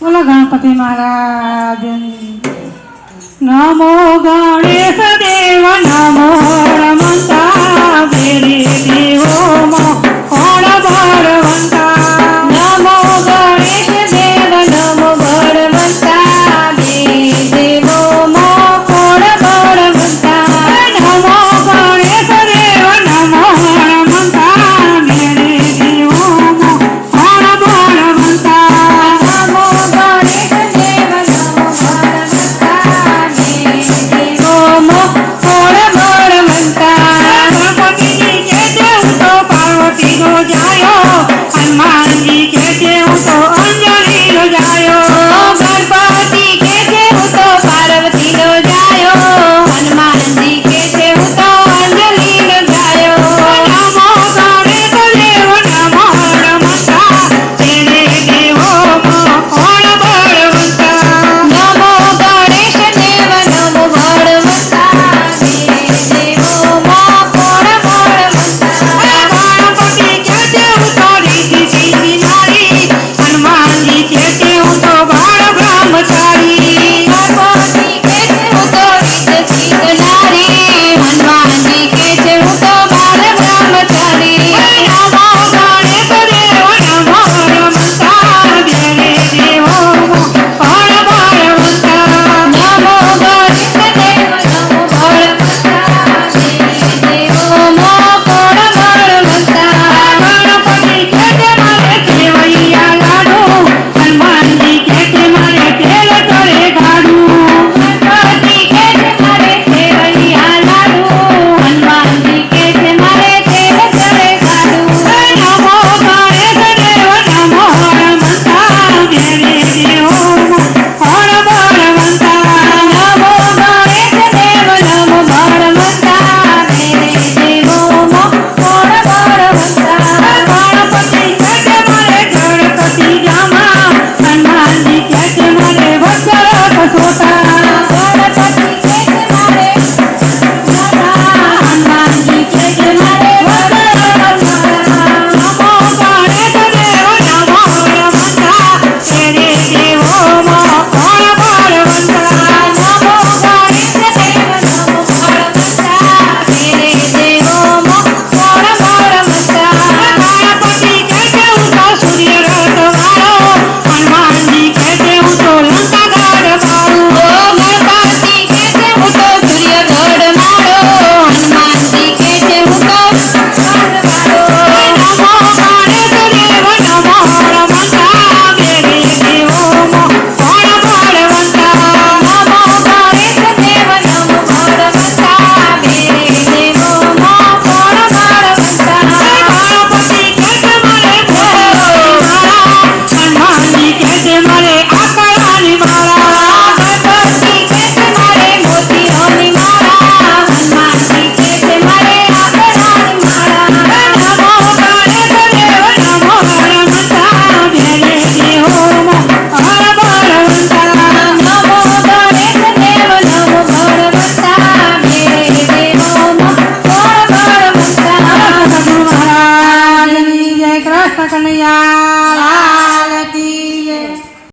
બોલો ગણપતિ મહારાજ નમો ગણેશ દેવ નમો રમંતા ભેરી દેવો કોણ બળવંતા નમો ગણેશ દેવ નમો બળવંતા દેવી દેવો કોણ બળવંતા નમો ગણેશ દેવ નમો રમંતા ભેરી દેવો કોણ બળવંતા નમો ગણેશ દેવ નમો બળવંતા દેવી દેવો કોણ બળવંતા ગણપતિજી કે છે હું તો પાર્વતીનો જાયો હનુમાનજી કે છે હું તો અંજલિનો જાયો ગણપતિ કે છે હું તો પાર્વતીનો જાયો હનુમાનજી કે છે હું તો અંજલિનો જાયો નમો ગણેશ દેવ નમો રમંતા તેને દેવો કોણ બળવંતા નમો ગણેશ દેવ નમો બળવંતા દેવી દેવો કોણ બળવંતા ગણપતિ કે છે હું તો રીતિ સીધી નારી હનુમાનજી કે છે હું તો બાળ બ્રહ્મચારી ગણપતિ કે છે હું તો રીત શીખનારી હનુમાનજી કે છે હું તો બાળ બ્રહ્મચારી નમો ગણેશ દેવ નમો રમંતા તેને દેવો કોણ બળવંતા નમો ગણેશ દેવ નમો બળવંતા દેવી દેવો કોણ બળવંતા ગણપતિ કે છે મારે કેવૈયા લાડુ હનુમાનજી કે છે મારે તેલ તળે ગાડું ગણપતિ કે છે મારે સેવૈયા લાડુ હનુમાનજી કે છે મારે તેલ તળે ગાડું નમો ગણેશ દેવ નમો રમંતા તેને દેવો